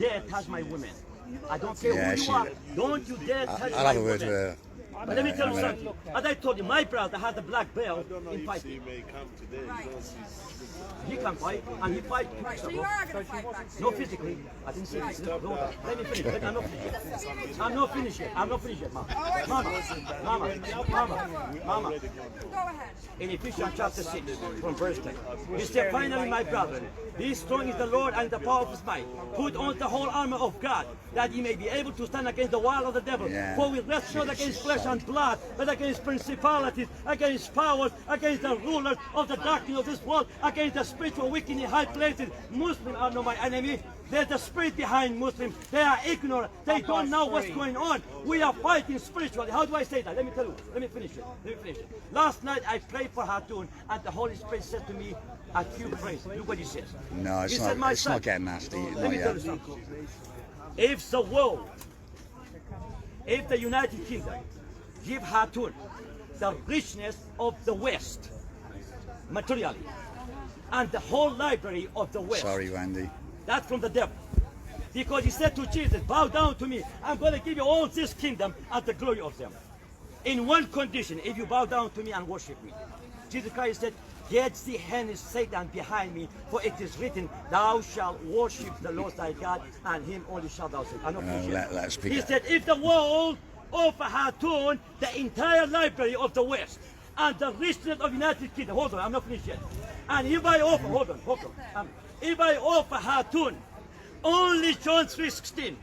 dare touch my women. I don't care who you are. Don't you dare touch I'll my have a word women. with her. But let me tell you something. As I told you, my brother had a black belt in fighting. He may come today. You don't see. He can fight, and he fight. Right, so you are going to fight back. No, physically. I didn't say physically. No, let me finish. I'm not finished yet. I'm not finished yet. I'm not finished yet, Mama. Mama. Go ahead. In Ephesians chapter 6, from verse 10. He said, finally, my brethren, be strong in the Lord and the power of his might. Put on the whole armor of God, that ye may be able to stand against the wile of the devil. Yeah. For we wrestle not against flesh and blood, but against principalities, against powers, against the rulers of the darkness of this world, against the spiritual wicked in high places. Muslims are not my enemy. There's the spirit behind Muslims. They are ignorant. They don't know what's going on. We are fighting spiritually. How do I say that? Let me tell you. Let me finish it. Last night I prayed for Hatun, and the Holy Spirit said to me, a few prayers. Look what he says. No, it's He not. said, my It's son, not getting nasty. let Not me tell yet. you something. If the world, if the United Kingdom give Hatun the richness of the West, materially, and the whole library of the West, Sorry, Wendy. that's from the devil. Because he said to Jesus, bow down to me. I'm going to give you all this kingdom and the glory of them. In one condition, if you bow down to me and worship me. Jesus Christ said, get thee hence, Satan, behind me, for it is written, thou shalt worship the Lord thy God, and him only shalt thou serve. Let's speak. He said, if the world offer Hatun the entire library of the West, and the richness of United Kingdom, hold on, I'm not finished yet. And if I offer, hold on. If I offer Hatun only John 3:16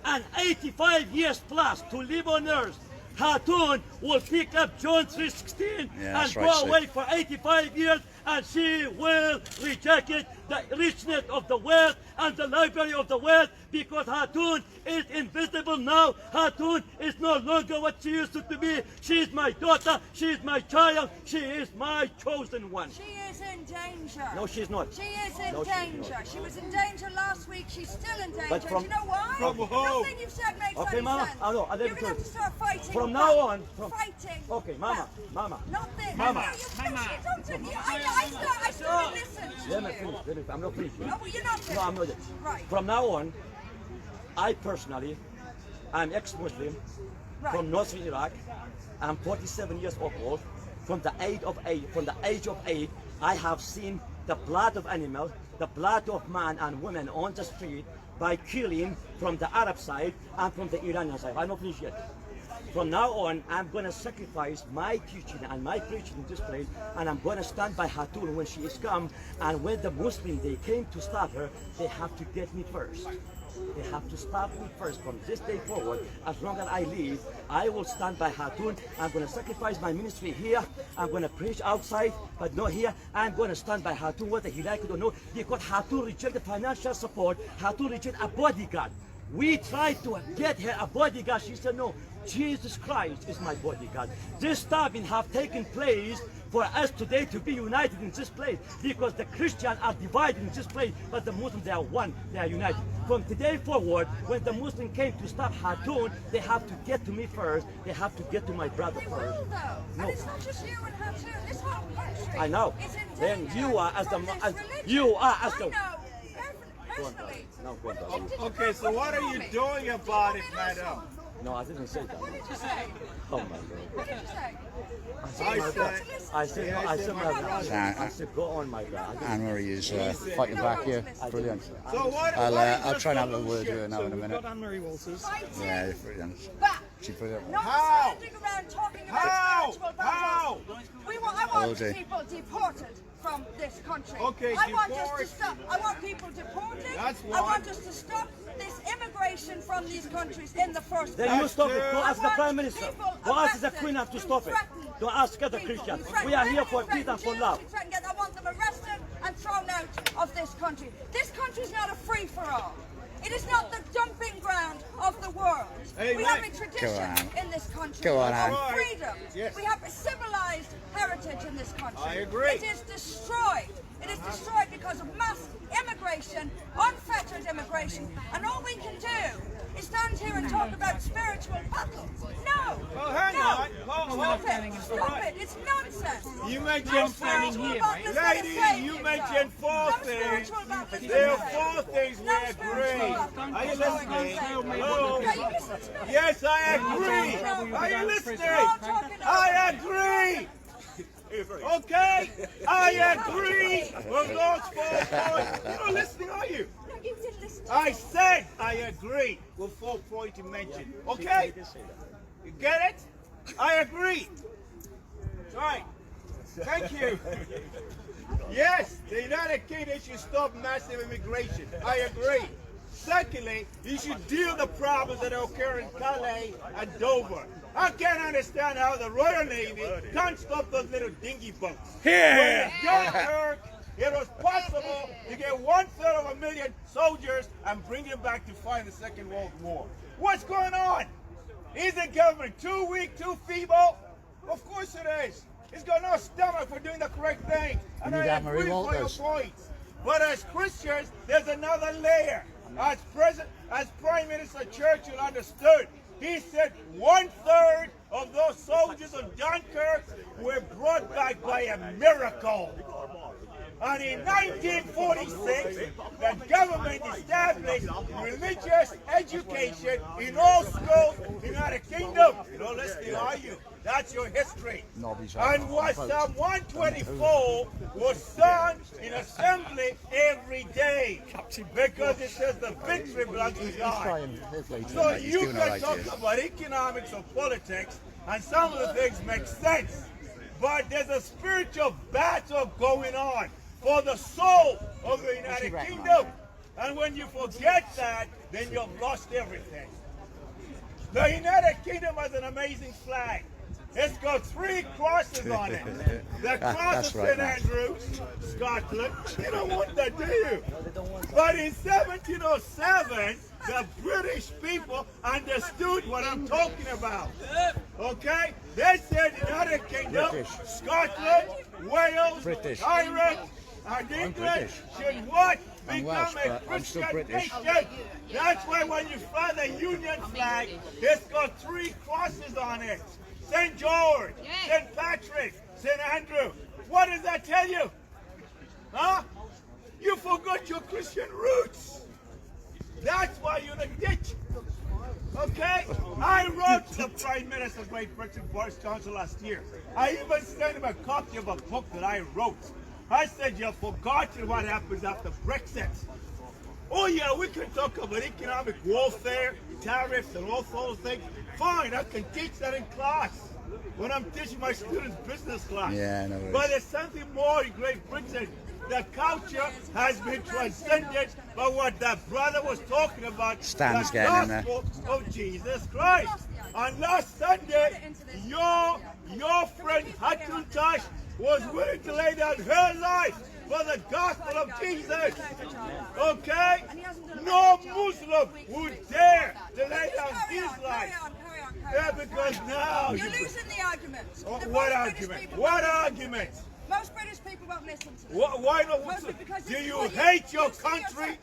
and 85 years plus to live on earth, Hatun will pick up John 3:16 and go away for 85 years, and she will reject it, the richness of the wealth and the library of the wealth, because Hatun is invisible now. Hatun is no longer what she used to be. She is my daughter. She is my child. She is my chosen one. She is in danger. No, she's not. She is in danger. She was in danger last week. She's still in danger. But Do you know why? From who? Nothing you've said makes any Mama. sense. I know. You're going to have to start fighting. From now on. Fighting. Okay, Mama. Nothing. Mama. I still listen to Let me you. finish. I'm not finished. Oh, well, you're not finished. No, I'm not yet. Right. From now on, I personally, I'm ex-Muslim from northern Iraq. I'm 47 years old. From the age of 8, I have seen the blood of animals, the blood of man and women on the street by killing from the Arab side and from the Iranian side. I'm not finished yet. From now on, I'm going to sacrifice my teaching and my preaching in this place, and I'm going to stand by Hatun when she is come. And when the Muslims, they came to stop her, they have to get me first. They have to stop me first. From this day forward, as long as I live, I will stand by Hatun. I'm going to sacrifice my ministry here. I'm going to preach outside, but not here. I'm going to stand by Hatun, whether he like it or not, because Hatun rejected financial support. Hatun rejected a bodyguard. We tried to get her a bodyguard. She said, no, Jesus Christ is my bodyguard. This stabbing have taken place for us today to be united in this place, because the Christians are divided in this place, but the Muslims, they are one, they are united. From today forward, when the Muslim came to stop Hatun, they have to get to me first. They have to get to my brother They first. will, though. And it's not just you and Hatun. This whole country. I know. Is in Then danger you are as the from this as, religion. you are as I the. know. Personally. No, go on, Okay, so what are you doing about it, madam? no, I didn't say that. What did you say? Oh my God. What did you say? I said, I said, go on, my God. Anne-Marie is fighting back here. Brilliant. so what? I'll try and have a word with her now in a minute. Anne-Marie Walters. Fighting Yeah, brilliant. back. She put it. Not How? standing around talking How? about spiritual How? battles. I want Okay. people deported from this country. Okay, I want us deport. to stop. I want people deported. That's I one. want us to stop this immigration from these countries in the first place. Then you stop it. Go I ask the want Prime Minister. people Go ask the arrested Queen to who stop it. threaten Don't ask other people, Christians. who threaten We are here women, for who peace threaten and for Jews, love. who threaten I want them arrested and thrown out of this country. This country is not a free-for-all. It is not the dumping ground of the world. Hey, we have a Mike. tradition Go in this country Go on, Anne. of freedom. Yes. We have a civilized heritage in this country. I agree. It is destroyed. It is destroyed because of mass immigration, unfettered immigration, and all we can do is stand here and talk about spiritual battles. No! Oh, hang no. on. Hold on. Stop it. It's nonsense. You mentioned No spiritual battles gonna lady, save you sir. mentioned four No things. spiritual battles There gonna are save four you. things we No agree. spiritual battles Are you gonna listening? save you. Hello? Yeah, you listen to me. Yes, I agree. Are you listening? I agree. Okay, I agree with those 4 points. You're not listening, are you? No, you didn't listen to I me. said I agree with 4 points you mentioned. Okay? You get it? I agree. Right. Thank you. Yes, the United Kingdom should stop massive immigration. I agree. Secondly, you should deal the problems that occur in Calais and Dover. I can't understand how the Royal Navy can't stop those little dingy boats. Here! When Dunkirk, it was possible to get 1/3 of a million soldiers and bring them back to fight the Second World War. What's going on? Is the government too weak, too feeble? Of course it is. It's got no stomach for doing the correct thing. And You I need Anne-Marie agree for your Walters. points. But as Christians, there's another layer. As Prime Minister Churchill understood, he said 1/3 of those soldiers of Dunkirk were brought back by a miracle. And in 1946, the government established religious education in all schools in the United Kingdom. You don't listen, are you? That's your history. And what Psalm 124 was sung in assembly every day. Because it says the victory belongs to God. So you can talk about economics or politics, and some of the things make sense. But there's a spiritual battle going on for the soul of the United Kingdom. And when you forget that, then you've lost everything. The United Kingdom has an amazing flag. It's got 3 crosses on it. The cross of St. Andrews, Scotland. You don't want that, do you? But in 1707, the British people understood what I'm talking about. Okay? They said United Kingdom, Scotland, Wales, Ireland, and England should what? Become a Christian nation. That's why when you fly the Union flag, it's got 3 crosses on it. St. George, St. Patrick, St. Andrew. What does that tell you? Huh? You forgot your Christian roots. That's why you're in a ditch. Okay? I wrote to the Prime Minister of Great Britain, Boris Johnson, last year. I even sent him a copy of a book that I wrote. I said, you've forgotten what happens after Brexit. Oh yeah, we can talk about economic warfare, tariffs, and all those things. Fine, I can teach that in class when I'm teaching my students business class. Yeah, no worries. But there's something more in Great Britain. The culture has been transcended by what that brother was talking about. Stan's the getting in there. gospel of Jesus Christ. And last Sunday, your friend Hatuntash was willing to lay down her life for the gospel of Jesus. Okay? No Muslim would dare to lay down his life. Yeah, because now You're losing the argument. what argument? What argument? Most British people won't listen to this. Why not? Mostly because Do it's you what hate your you see yourself- country?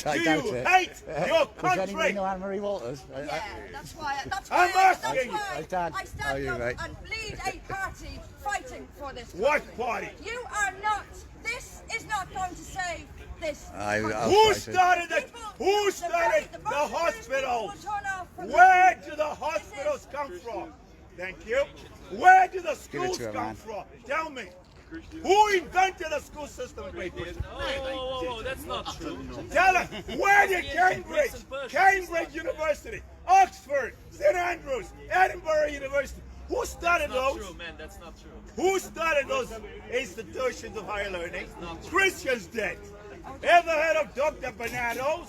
I Do doubt you it. hate your Does anybody country? know Anne-Marie Walters? Yeah, that's why. I'm asking. That's why Dad, I how stand are you, up mate? and lead a party fighting for this. What country. party? You are not. This is not going to save this. I'll country. Who fight it. started the People- Who the started most the British people hospitals? will turn off from Where this. do the hospitals come from? Thank you. Where do the Give it schools to her, come man. from? Tell me. Who invented the school system in Great Britain? Whoa, that's not true. Tell us, where did Cambridge University, Oxford, St. Andrews, Edinburgh University, who started Not those? true, man. That's not true. Who started those institutions of higher learning? Christians did. Ever heard of Dr. Bernardo's?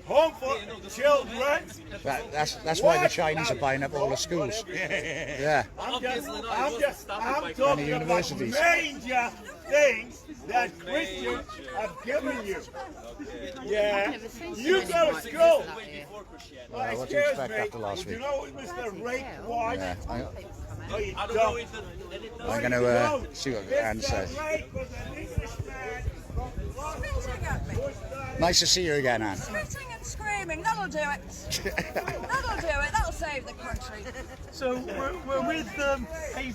Home for children? That's why the Chinese are buying up all the schools. Yeah. I'm Obviously not. It wasn't started by talking about universities. major things that Christians have given you. Yeah. You go to school. way before Christianity. What do you Excuse expect me. after last Do you week? know what Mr. Ray was? Yeah. No, you I don't don't. know if it does. I'm going to see what Anne says. Mr. Ray was an Englishman from London. Spitting at me. Nice to see you again, Anne. Spitting and screaming. That'll do it. That'll do it. That'll save the country. So we're with a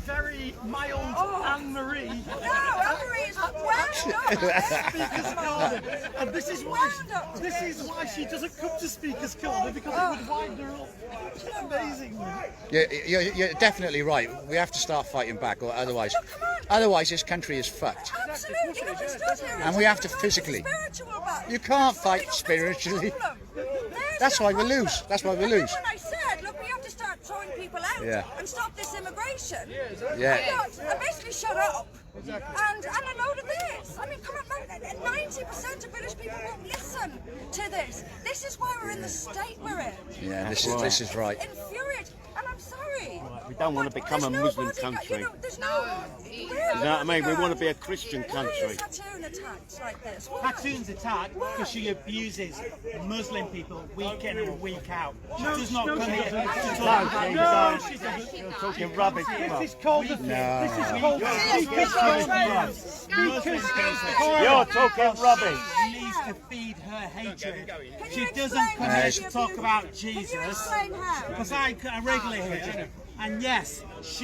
very mild Anne-Marie. No, Anne-Marie is wound up. And this is why she doesn't come to Speaker's Corner, because it would wind her up amazingly. You're definitely right. We have to start fighting back, or otherwise this country is fucked. Absolutely. Look, we stood here And we have to physically. Spiritual battle. You can't fight spiritually. That's why we lose. That's why we And lose. then when I said, look, we have to start throwing people out and stop this immigration. Yeah. I basically shut up. And a load of this. I mean, come on, 90% of British people won't listen to this. This is why we're in the state we're in. Yeah, this is right. Infuriating. And I'm sorry. We don't want to become a Muslim country. There's no. You know what I mean? We want to be a Christian country. Why is Hatun attacked like this? Why? Hatun's attacked because she abuses Muslim people week in and week out. She does not come here to talk about You're talking rubbish. This is called Speaker's Corner. You're talking rubbish. Needs to feed her hatred. Can She you doesn't explain come how here you to talk about Can you Jesus. explain how? Because I regularly hear it. And yes,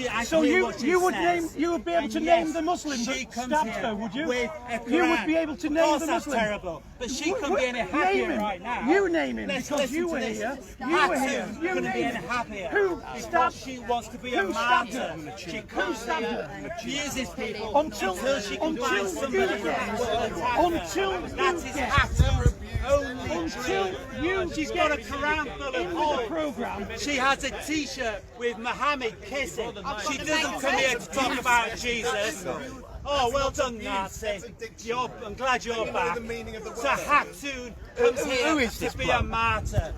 I So hear you what she you would says. name you would be able And to yes, name the Muslim she that comes stabbed here her, would you? with a You would Quran. be able to Of name course the that's Muslim. terrible, but she couldn't be any Name happier him. right now. You name him Let's because listen you to were this. here. You Hatun were here. You couldn't be name any him. happier. Who Because stabbed? she wants to be a Who stabbed martyr. her? She Who comes stabbed here, her? abuses people Until she can find you somebody get who will attack her. until That you is get Hatun's only until dream. you She's get got a Quran full in of the holes. program. She has a T-shirt with Muhammad kissing. She doesn't come here to talk about Jesus. Oh, well done, Nazi. I'm glad you're back. So Hatun comes here to be a martyr.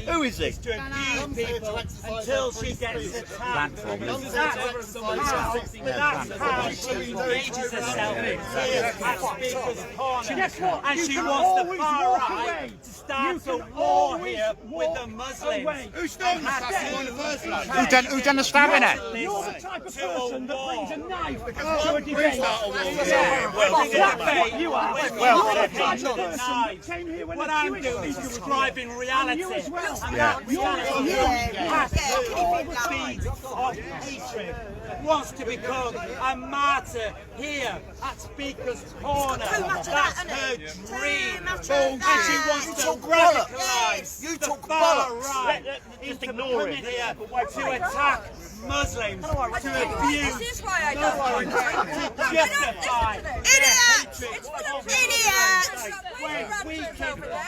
Who is he? To abuse people until she gets attacked. That's how she engages herself here at Speaker's Corner. And she wants the far right to start a war here with the Muslims. Who started that in the first place? Who done the stabbing it? You're the type of To a person that war. brings a knife to a debate. Well, You are. Well, You're the type of well, person well, that came here when what the I'm Jewish doing is people were describing here. reality. And you as well. And that reality has to feed of hatred. Wants to become a martyr here at Speaker's Corner. That's her dream. And she wants to radicalise the far right into coming here to attack Muslims, to abuse, This is why I don't to justify Idiots! It's full of idiots. idiots! Week in,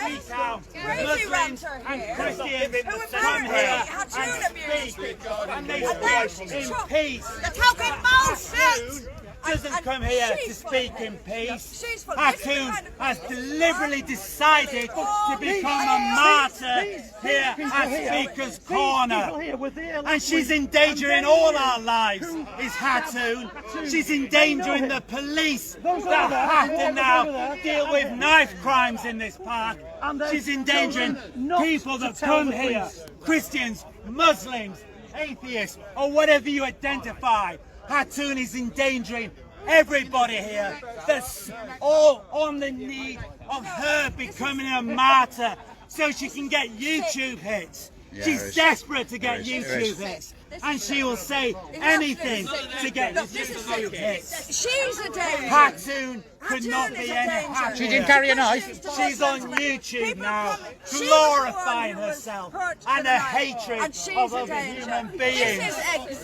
week out, Crazy Muslims ranter and here. Christians Who come apparently here Hatun and abused speak, people. and they And now speak she's in trying- peace. They're talking bullshit! Hatun doesn't And come here to she's full speak of in it. peace. She's full of it. This is the Hatun kind of has people- deliberately decided to become a martyr here at Speaker's Corner. People here were there last And she's week, endangering and all they our knew lives, who is stabbed Hatun. Hatun. She's They endangering know the police Those that over there, have to those over now there, deal with knife crimes in this park. And they've She's endangering chosen not people to that tell come the here, police. Christians, Muslims, atheists, or whatever you identify. Hatun is endangering everybody here that's all on the need of her becoming a martyr so she can get YouTube hits. Yeah, She's there is. desperate to get There is. YouTube hits. And she will say anything to get YouTube hits. She's a danger. Hatun could not Hatun be is a any danger. happier. She didn't carry a knife. She's on YouTube People now, come- she was the glorifying one who was herself hurt and for the her night. hatred And she's of a other danger. human This beings. is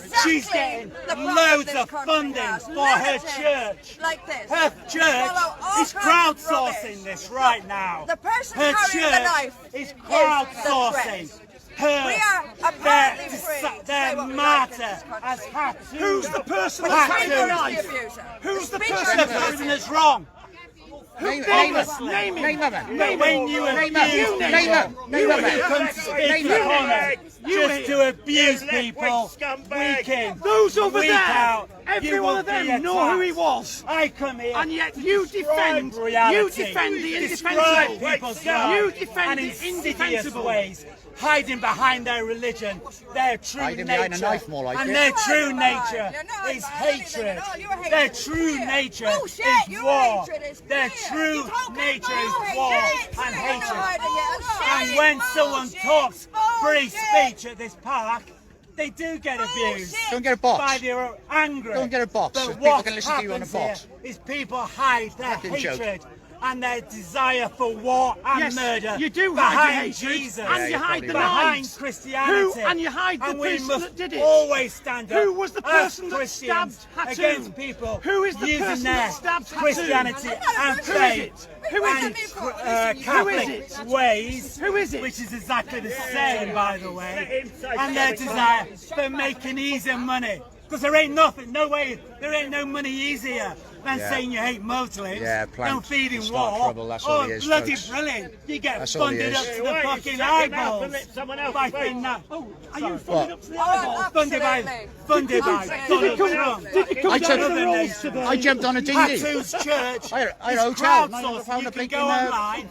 exactly She's getting the problem loads this of country funding has. for her Lunatics church. like this. Her Follow church all is kinds of crowdsourcing rubbish. this right now. The person Her carrying the church knife is is the crowdsourcing threat. her. We are apparently free to their say what we like in martyr this country. as Hatun. Who's the person But that the carried the speaker is the knife? abuser. Who's the speaker person The is the person abuser. that's wrong. Name Name him. him. Name him. Name him. When you Name abuse him. people, Name him. Name you him. come to speak Name your him. corner just to abuse people week in, Those over week there, out. every You one will of them be know who he attacked. was. I come here And yet you defend reality. the Describe indefensible. people's You lives defend and the insidious indefensible. ways, hiding behind their religion, their true Hiding nature, behind a knife more like and it. their true You're not nature You're not is hiding anything hatred. at all. Your hatred Their is true clear. nature Bullshit. is Your war. hatred is Their clear. true You're talking nature is bullshit. war You're and not hatred. hiding it at all. And when someone talks free speech at this park, they do get abused. Go and get a box. By their angry. Go and get a box But so people what can listen to you on a happens box. here is people hide their Fucking joke. hatred and their desire for war and Yes, murder you do hide your behind hatred, Jesus, and you hide the behind knives. Christianity. And you hide the and we person must that did it. always stand up Who was the as person that Christians stabbed Hatun? against people Who is the using person their that stabbed Hatun? Christianity and Who is faith it? Who is and it? Catholic ways, Who is it? which is exactly the same, by the way, and their desire for making easier money. Because there ain't nothing, no way, there ain't no money easier than Yeah. saying you hate Muslims, Yeah, plan don't feed in to start war. trouble, that's all Oh, he is, bloody folks. brilliant! You get That's all he funded is. up to the Why, fucking shut him up eyeballs and let someone else by speak. that. Oh, are you What? funded up to the Oh, eyeballs? Funded by absolutely. Donald Trump. I down took- the road today? I jumped on a dinghy. Hatun's church. I had a is hotel. crowdsourced. Found You a can big go online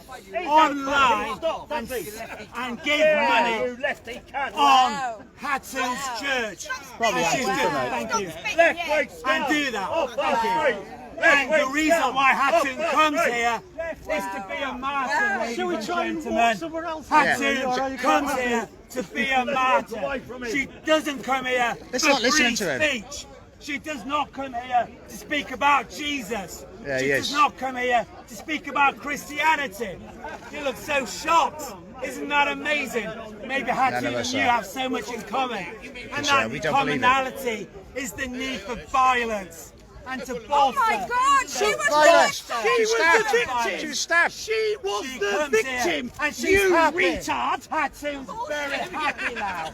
and give money You lefty cunt. on Hatun's church. Probably And she's Hatun's, doing- mate. Thank you. Left wing And do that. Off that Thank you. street. And the reason why Hatun comes here is to be a martyr, ladies Shall we and try and walk gentlemen. somewhere else? Hatun comes here to be a martyr. She doesn't come here Let's for not listen free to him. speech. She does not come here to speak about Jesus. Yeah, She he does is. not come here to speak about Christianity. You look so shocked. Isn't that amazing? Maybe Hatun None of and us you are. have so much in common. And Yeah, that we don't believe it. commonality is the need for violence and to Oh bolster. my God, she was Violence. the She was stabbed. the victim. She was stabbed. She was She the comes here victim. and she's You happy. retard. Hatun's very happy now.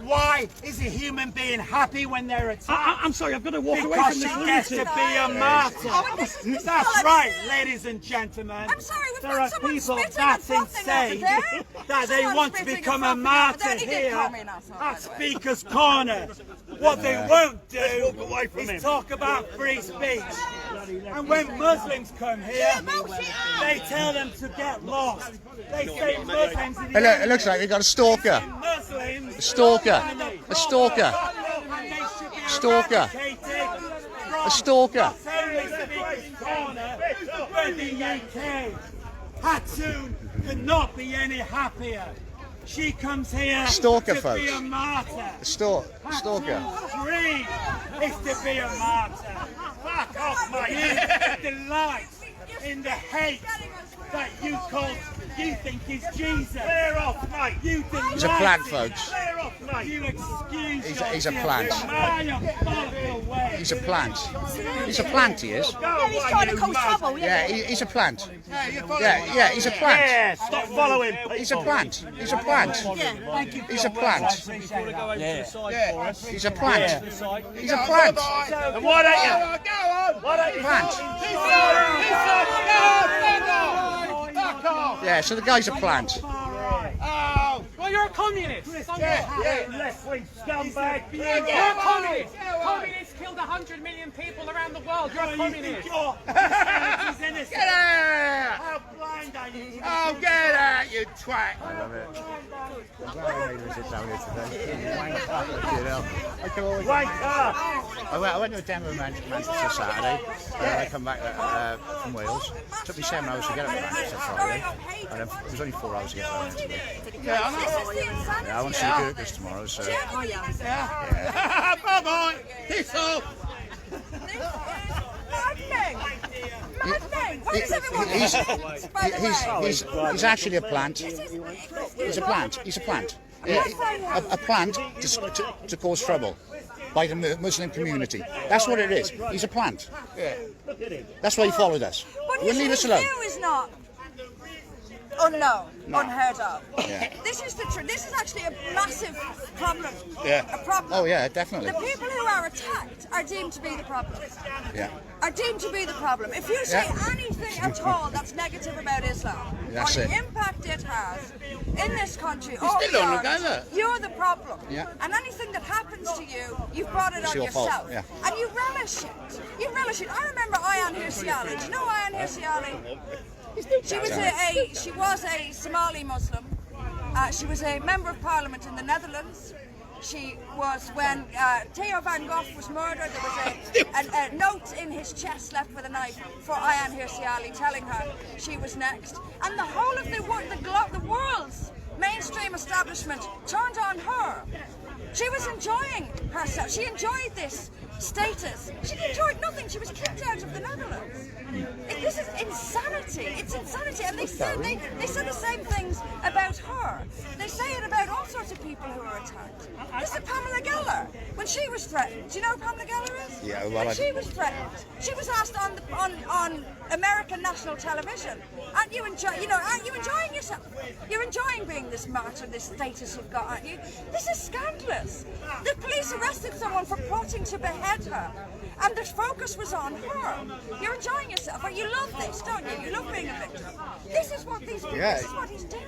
Why is a human being happy when they're attacked? I'm sorry, I've got to walk away Because from she this gets to lunatic. be a martyr. Oh, this is That's so right, absurd. ladies and gentlemen. I'm sorry, we've There got are someone people spitting that's and frothing over insane there. that they Someone want to spitting become and a frothing over there. martyr He did here call me an asshole, by at the way. Speaker's Corner. What they won't do walk away from him. is talk about free speech. And when Muslims come here, they tell them to get lost. They say Muslims are the It, it looks like we got a stalker. Muslims. A stalker. and the A stalker. and they should be Stalker. eradicated from A stalker. not only Speaker's Corner, but the UK. Hatun cannot be any happier. She comes here Stalker, to folks. be a martyr. A stalker. Hatun's dream is to be a martyr. Fuck off, mate. You delight in the hate that you think is Jesus. Clear off, mate. You delight He's a plant, in folks. Clear off, mate. You excuse He's a plant. He's a plant. He's a plant, he is. Go away, He's trying to you cause mug. trouble, Yeah, he's a plant. Yeah, he's a plant. Yeah, stop following people. He's a plant. He's a plant. Thank you. He's a plant. He's a plant. He's a plant. And why don't you? Why don't you? Plant. Yeah, so the guy's a plant. Well, you're a communist. Yeah, left-wing scumbag. You're a communist. Communists killed 100 million people around the world. You're a communist. Get out! How blind are you? Oh, get out, you twat! Wanker! I went to a demo in Manchester Saturday. I come back from Wales. Took me 7 hours to get up to Manchester Friday. And it was only 4 hours to get home today. This is the insanity. Yeah, I want to see the Gurkhas tomorrow, so... Bye-bye! Piss off! Maddening. Maddening. Why does everyone by the way? He's actually a plant. He's a plant. He's a plant. Yeah, a plant to cause trouble by the Muslim community. That's what it is. He's a plant. That's why he followed us. But Wouldn't leave us alone. view is not unknown, unheard of. Yeah. This is this is actually a massive problem. Yeah. A problem. Oh yeah, definitely. The people who are attacked are deemed to be the problem. Yeah. Are deemed to be the problem. If you say Yeah. anything at all that's negative about Islam, That's or it. the impact it has in this country, or still don't look beyond, over. you're the problem. Yeah. And anything that happens to you, you've brought it It's on your fault, yourself. yeah. And you relish it. You relish it. I remember Ayan Hirsi. Do you know Ayan Hirsi? She was a Somali Muslim. She was a member of parliament in the Netherlands. She was, when Theo van Gogh was murdered, there was a note in his chest left with a knife for Ayan Hirsi telling her she was next. And the whole of the world's establishment turned on her. She was enjoying herself. She enjoyed this status. She enjoyed nothing. She was kicked out of the Netherlands. This is insanity. It's insanity. And they said the same things about her. They say it about all sorts of people who are attacked. This is Pamela Geller. When she was threatened, do you know who Pamela Geller is? Yeah, well, when she was threatened, she was asked on American national television, aren't you enjoying yourself? You're enjoying being this martyr, this status you've got, aren't you? This is scandalous. The police arrested someone for plotting to behead her, and the focus was on her. You're enjoying yourself, but you love this, don't you? You love being a victim. This is what this is what he's doing.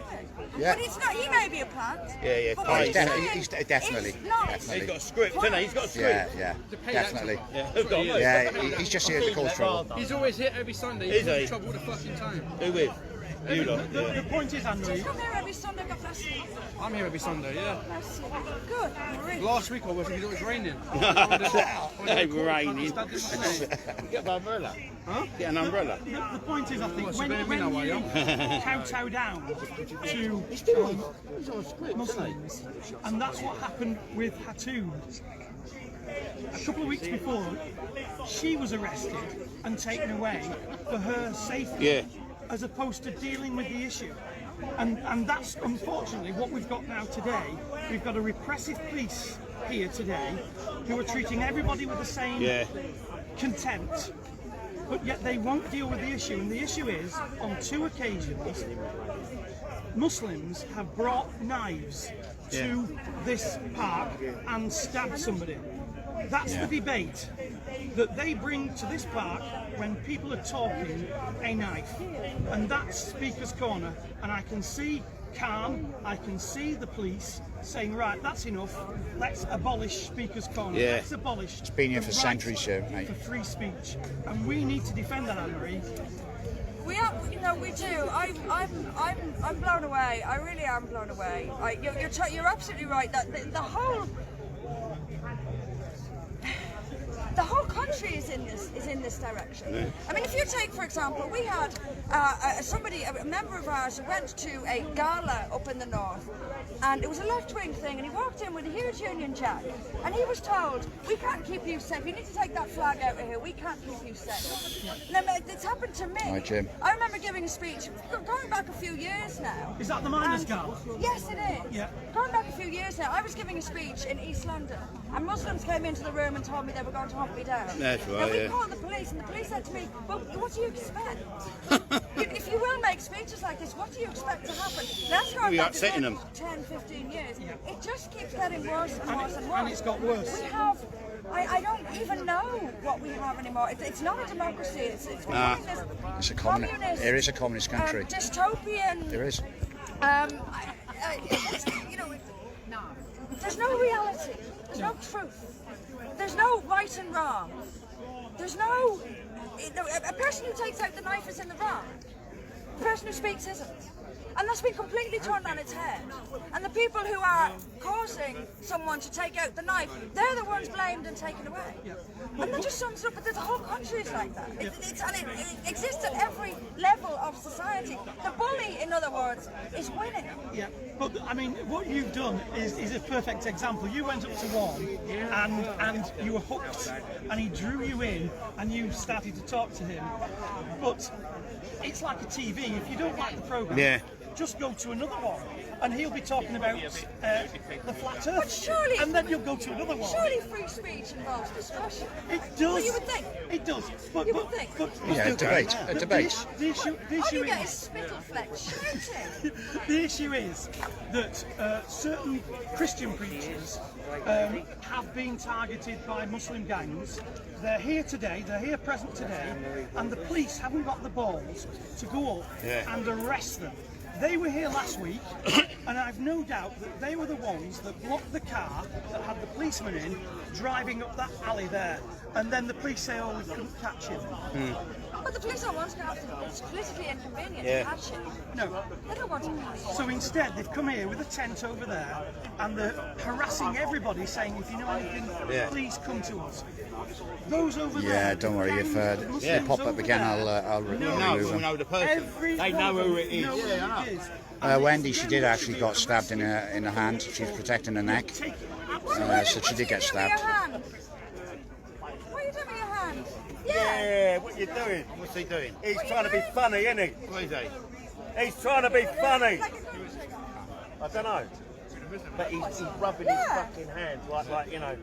Yeah. But it's not. He may be a plant. Yeah, but oh, what he's saying he's definitely, is not definitely. He's got a script, hasn't he? He's got a script. Yeah, definitely. Yeah, Yeah, he's just here to cause trouble. He's always here every Sunday. Is He's he? trouble all the fucking time. Who with? You lot. The point is, Andrew, Come here every Sunday, God bless you. I'm here every Sunday, yeah. Bless you. Good. Really. Last week I was because it was raining. It's raining. Get an umbrella. Huh? Get an umbrella. the point is, I think, What's when better than me you now, kowtow down to Muslims, and that's what happened with Hatoum. A couple of weeks before, she was arrested and taken away for her safety, Yeah. as opposed to dealing with the issue. And that's unfortunately what we've got now today. We've got a repressive police here today who are treating everybody with the same contempt, but yet they won't deal with the issue. And the issue is, on 2 occasions, Muslims have brought knives to this park and stabbed somebody. That's the debate that they bring to this park when people are talking a knife. And that's Speaker's Corner. And I can see Khan, I can see the police saying, right, that's enough, let's abolish Speaker's Corner. Yeah. Let's abolish It's been here the for right centuries, sir, mate. for free speech. And we need to defend that, Anne-Marie. We are, we do. I'm blown away. I really am blown away. You're absolutely right. That the whole country is in this direction. I mean, if you take, for example, we had a member of ours who went to a gala up in the north, and it was a left-wing thing, and he walked in with a huge Union Jack, and he was told, we can't keep you safe, you need to take that flag out of here, we can't keep you safe. Now, it's happened to me. Hi, Jim. I remember giving a speech, going back a few years now. Is that the miners' gala? Yes, it is. Yeah. Going back a few years now, I was giving a speech in East London, and Muslims came into the room and told me they were going to hunt me down. That's right, Now, we yeah. called the police, and the police said to me, well, what do you expect? If you will make speeches like this, what do you expect to happen? That's going You're back to upsetting them. 10, 15 years. It just keeps getting worse and worse and worse. And it's got worse. We have, I don't even know what we have anymore. It's not a democracy, it's becoming this It's a communist. communist, There is a communist country. dystopian. There is. There's no reality. There's no truth. There's no right and wrong. There's no. A person who takes out the knife is in the wrong. The person who speaks isn't. And that's been completely turned on its head. And the people who are causing someone to take out the knife, they're the ones blamed and taken away. And that just sums up, but the whole country is like that. It exists at every level of society. The bully, in other words, is winning. Yeah, but I mean, what you've done is a perfect example. You went up to one and you were hooked, and he drew you in, and you started to talk to him. But it's like a TV. If you don't like the program, just go to another one, and he'll be talking about the flat Earth. But surely, and then you'll go to another one. Surely free speech involves discussion. It does. Well, you would think. It does. But, You would think. Yeah, a debate. A debate. The issue All you get is is. spittle flex shouting. The issue is that certain Christian preachers have been targeted by Muslim gangs. They're here today, they're here present today, and the police haven't got the balls to go up and arrest them. They were here last week, and I've no doubt that they were the ones that blocked the car that had the policeman in, driving up that alley there. And then the police say, oh, we couldn't catch him. But the police don't want to have to. It's politically inconvenient Yeah. to have shit. No. They don't want to have shit. So instead, they've come here with a tent over there, and they're harassing everybody, saying, "If you know anything, Yeah. please come to us." Those over there. Yeah, don't worry. If they pop up again, I'll remove We them. know the person. They know who it is. Know who it is. Wendy, she did actually got stabbed in the hand. She was protecting her neck, Take so she did get stabbed. What are you doing with your hand? Yeah. Yeah, what you doing? What's he doing? He's trying to be funny, isn't he? What is he? He's trying to be funny. I don't know. But he's rubbing his fucking hands like you know.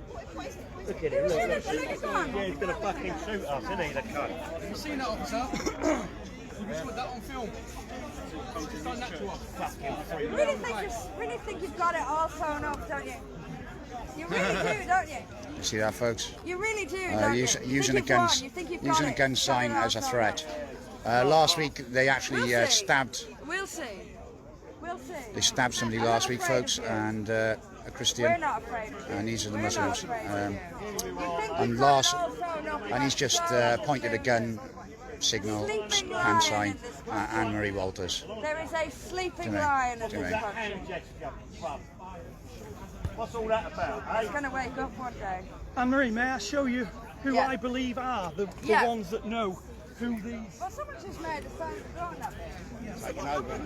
Look at him. Look. Yeah, he's gonna fucking shoot us, isn't he? The cunt. Have you seen that, officer? We just put that on film. It's not natural. You really think you've got it all sewn up, don't you? You really do, don't you? You see that, folks? You really do, don't you? Using a gun, using a gun sign as a threat. Last week they actually stabbed. We'll see. We'll see. They stabbed somebody last week, folks, and a We're Christian. not afraid of you. And these are the We're not Muslims. afraid of you. You think And you've got last, it all sewn up, and he's just pointed a gun signal, hand sign, at Anne-Marie Walters. There is a sleeping Do you mean? lion in Do you this mean? country. What's all that about? He's going to wake up one day. Anne-Marie, may I show you who Yeah. I believe are the Yeah. ones that know who these... Well, someone just made a sign for going up there.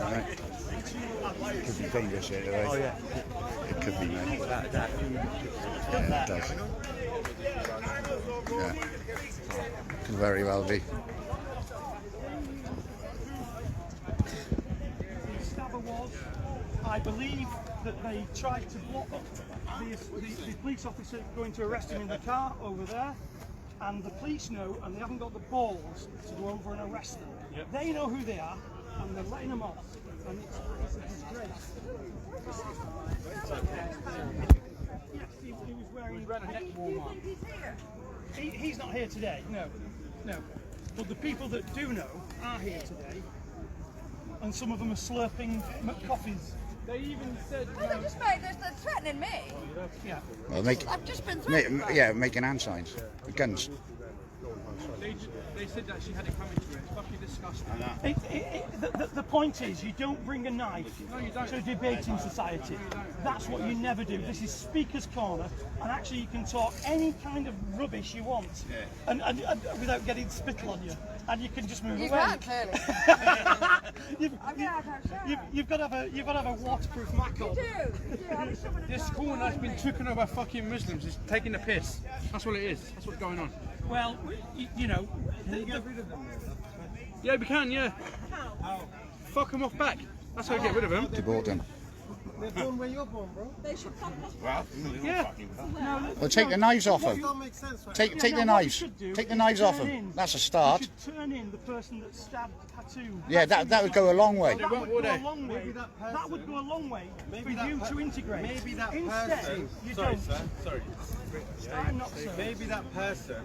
Right. Could be dangerous here, right? Oh yeah. It could be, mate. Yeah, it does. Yeah. Could very well be. Stabber was, I believe that they tried to block the police officer going to arrest him in the car over there, and the police know, and they haven't got the balls to go over and arrest them. They know who they are, and they're letting them off, and it's a disgrace. Yes, he was wearing a neck warmer. He's not here today, no. But the people that do know are here today, and some of them are slurping coffees. They even said. Oh, they just made this. They're threatening me. Yeah. Well, I've just been threatened. making hand signs with guns. They said that she had it coming to her. It's fucking disgusting. The point is, you don't bring a knife to a debating society. That's what you never do. This is Speaker's Corner, and actually you can talk any kind of rubbish you want, and without getting spittle on you, and you can just move You away. can't, clearly. I'm going to have a shower. You've got to have a waterproof Mac on. You do. I wish someone had This done corner has that. been taken over by fucking Muslims. It's taking the piss. That's what it is. That's what's going on. Well, you know, Yeah, we can. Yeah. Fuck them off back. That's how we get rid of them. Debauch them. They're born where you're born, bro. They should fuck us. Yeah. Well, take the knives off them. Don't make sense, right? Take the what knives. you should do Take the is knives off turn them. in. That's a You start. should turn in the person that stabbed Tattoo. Yeah, that would go a long way. That would go would a they? long way. Maybe that person- That would go a long way for that you per- to integrate. maybe that Instead, person- you Sorry, don't. sir. Sorry. Not so. Maybe that person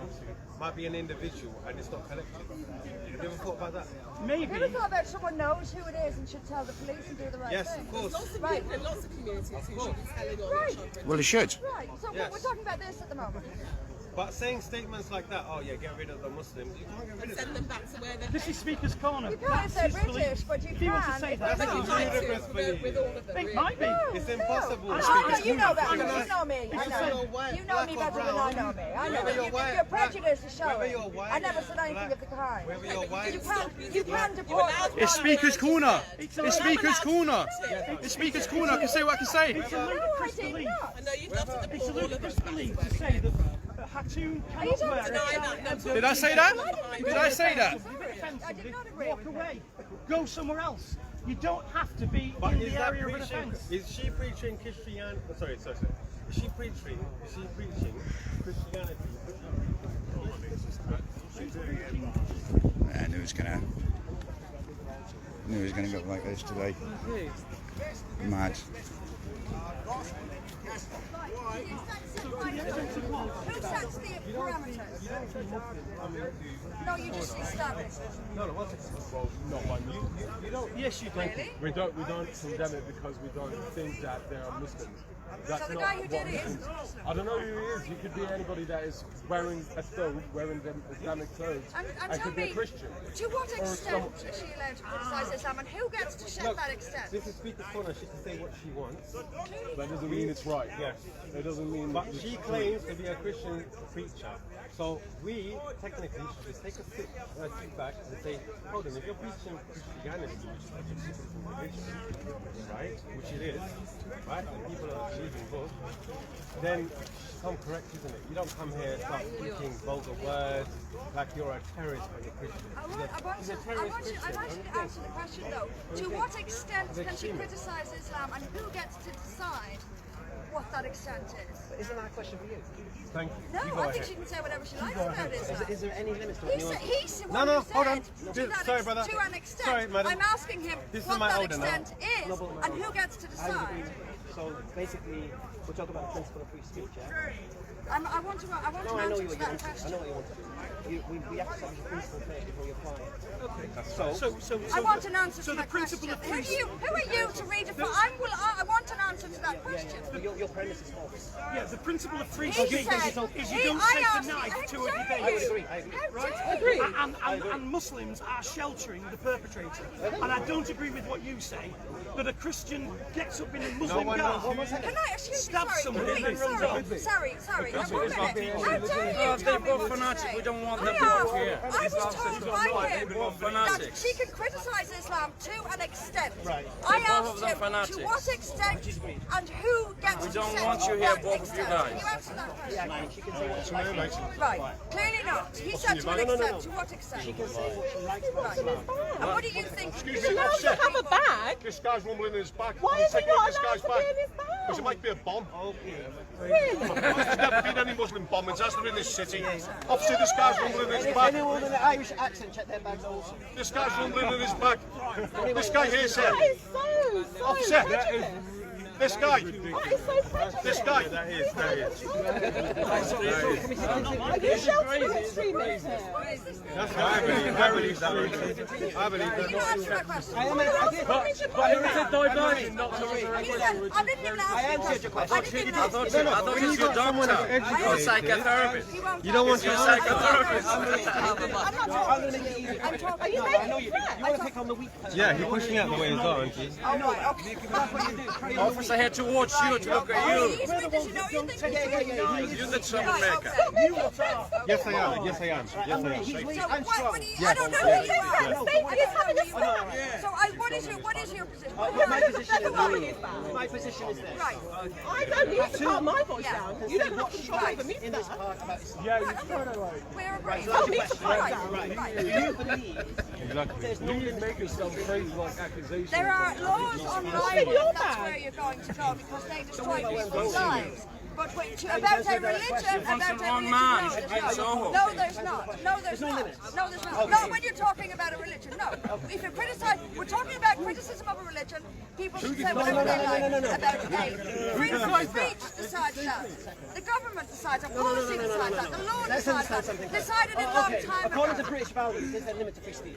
might be an individual and it's not collective. Have you ever thought about that? Maybe. Ever thought about someone knows who it is and should tell the police and do the right Yes, thing? of course. Right. Lots of communities who should be telling on Right. each other. Well, it should. Right. So Yes. we're talking about this at the moment. But saying statements like that, oh yeah, get rid of the Muslims, you can't get rid of Send them. them back to where they're This is Speaker's Corner. You can't That's say his belief. British, but you If he wants to can. say if that, that's That's what what you you do. do. with all of them. It Really. might be. It's impossible. No, you know better. You know me. I Whether know. you're white, You know black me or better than I brown, know me. I know. whether you're Your white, prejudice is whether showing. you're white, I never said anything black, of the kind. whether you're white, You can deport us. It's Speaker's Corner. It's Speaker's Corner. It's Speaker's Corner. I can say what I can say. It's a No, I ludicrous did belief. not. I know you'd love to It's a deport all of ludicrous them. belief to say that Hatoum cannot wear Deny it. that. Did I say that? Did I say that? It's a bit offensive. I did not agree Walk with away. Go somewhere else. You don't have to be But in is the that area of an preaching? offence. Is she preaching Christian? Sorry. Is she preaching? Christianity? I knew it was gonna go like this today. Mad. Who sets the parameters? No, you just establish it. No, one second. Well, no, one. You don't. Yes, you do. Really? We don't condemn it because we don't think that they are Muslims. That's So the not guy who what did it Muslims- is Muslim. I don't know who he is. He could be anybody that is wearing a thobe, wearing them Islamic clothes. And I tell could be me, a Christian. to what Or extent some- is she allowed to criticise Islam, and who gets to set that extent? This is Speaker's Corner. She can say what she wants. That doesn't mean it's right. Yes. It doesn't mean. But she claims to be a Christian preacher. So we technically should just take a sit back and say, hold on, if you're preaching Christianity, which is a beautiful religion, right, which it is, right, and people are believing both, then come correct, isn't it? You don't come here and start speaking vulgar words like you're a terrorist when you're Christian. I want you to answer the question though. To what extent can she criticise Islam, and who gets to decide what that extent is? Isn't that a question for you? Thank you. No, You go I think ahead. she can say whatever she likes about Islam. Is there any limits to what you want? He's No, no, hold on. Sorry, brother. To an extent. Sorry, madam. I'm asking him This is what my that order now. extent is, and who gets to I would agree. decide. So basically, we're talking about the principle of free speech, yeah? I want to No, I know answer what to you that want to do. I question. know what you want to do. We have to establish a principle first before you apply it. I want an answer so to the that principle question. of free Who are you to redefine? I want an answer to that question. But your premise is false. Yeah, the principle of free He speech said, is you don't take the knife to a debate. I would agree. I agree. And Muslims are sheltering the perpetrator. And I don't agree with what you say, that a Christian gets up in a Muslim garb, Can I excuse me? stabs somebody, and then runs off. Sorry. One minute. How dare you They're tell me both what to fanatics. say? We don't want them I both here. I was told by him both that fanatics. she can criticise Islam to an extent. Right. I Both of asked them him fanatics. to what extent and who gets We to don't set want you here, that both of you extent. guys. Can you answer that question? Yeah, she can say what she likes. Right. Clearly not. He said to an extent. To what extent? She can say what she likes about Right. Islam. And what do you think? Excuse me, offset. have a bag. This guy's rumbling in his back. Why is he not allowed to be in his Because it bag? might be a bomb. Really? There's never been any Muslim bombings, has there, in this city? Obviously, this guy's rumbling in his back. Anyone with an Irish accent, check their bags also. This guy's rumbling in his back. This guy here said, That is so Offset. prejudiced. this guy, That is so prejudiced. this guy. Are you sheltering extremists here? I believe that. I believe Can you that. answer that question? But there is a diversion, not to He said, I didn't even ask you. answered your question. I didn't even I ask thought you. it's your doctor. You're a psychotherapist. He won't You don't want answer. to You're a psychotherapist. I'm going to make it easy. I'm talking. Are you I know making you do. threats? You want to pick on the weak person. Yeah, you're pushing out the way as well, aren't you? Oh, no, okay. That's what you do. Prey on the Officer here to watch you, to look at you. He's witness, you know, you think he's You're the troublemaker. Yes, I am. Yes, I am. Yes, I am. He's weak. So I'm what strong. do you, I don't know who you are. He's having a fight. So what is your position? My position is my position is this. Right. I don't need to calm my voice Yeah. down. You don't have control over me, In this sir. part about Islam. We're agreed. Tell me to Right. calm down. Right. Do you believe Exactly. there's no limit to free speech? Crazy like accusations. There are laws on libel if that's where you're going to go because they destroy people's lives. But about a religion, no, there's not. No, there's not. No, there's not. Not when you're talking about a religion. No. If you criticize, we're talking about criticism of a religion. People should say whatever they like about a freedom of speech decides that. The government decides that. Policy decides that. The law Let's decides understand something. that. Decided a long Okay, time according to ago. British values, there's a limit to free speech.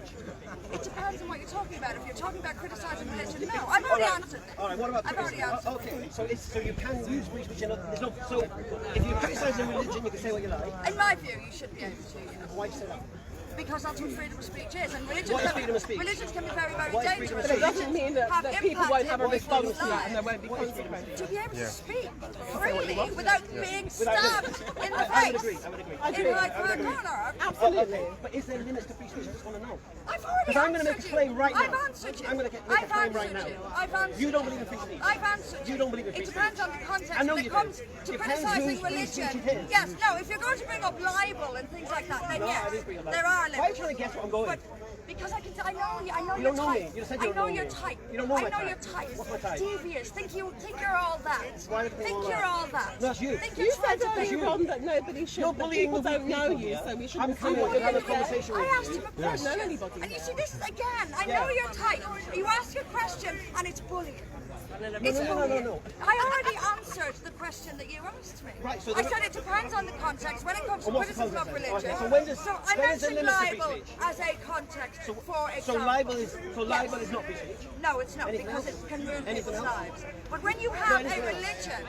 It depends on what you're talking about. If you're talking about criticising religion, no. I've already answered this. All right, what about I've already answered. Okay, so you can use free speech. There's no. So if you criticise a religion, you can say what you like. In my view, you should be able to. Yes. Why do you say that? Because that's what freedom of speech is, and religions, What is freedom of speech? religions can be very, very What is freedom dangerous. of But it doesn't mean that people won't have a response to that and there won't be To consequences. be able to speak freely without being stabbed in the I would face agree. I would agree. in my corner. Absolutely. But is there limits to free speech? I just want to know. I've already Because I'm going to make a answered claim you. right now. I've answered you. I'm going to make a I've claim right answered now. you. I've answered You don't believe in free speech. I've answered You don't believe in free It speech. depends on the context. I know when you it comes do. to Depends criticising whose free religion. speech it is. Yes, no, if you're going to bring up libel and things like that, then No, I yes, didn't bring up there libel. are Why are you limits. trying to guess where I'm going? But because I know you, I know You your don't know type. me. You said I you don't know know your me. type. You don't know I my know type. your type. What's my type? Devious. Think you're all that. Why would I Think all you're that? all that. That's you. Think You you're said trying to be. earlier on that nobody should, You're that bullying people the weak don't know people, you, yeah? so we I'm shouldn't coming see what to you're have a doing. conversation I with asked you. him a question. Don't know anybody. And you see, this is again, I know your type. You ask a question and it's bullying. No. I already answered the question that you asked me. Right, so I said it depends on the context. When it comes to And what's the criticism of context? religion, Okay, so when does- I when is it mentioned limit to free libel speech? as a context, for So example. libel is not free speech. No, it's not, Anything because else? it can ruin Anything people's else? lives. But when you have a anything else? religion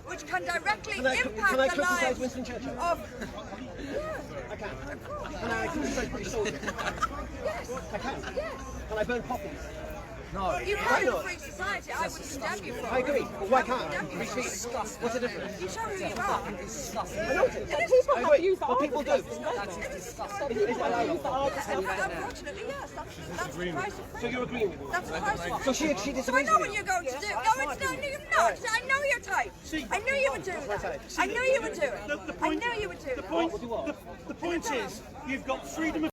which can directly Can I impact the criticise lives Winston Churchill? of I can. Can I criticise British soldiers? yes, I can. yes. Can I burn poppies? You can in a free society. I would condemn you for it. I agree. Well, why can't I? condemn you Free for it. speech. What's the difference? You show who you are. I know it is. People I have agree. used But people do. Unfortunately, yes. That's the price of freedom. So you're agreeing with me? That's the price of So she So I disagrees know with what me? you're going to do. No, it's not. No, you're not. I know your type. I knew you would do that. I knew you would do it. I knew you would do that. The point is, you've got freedom of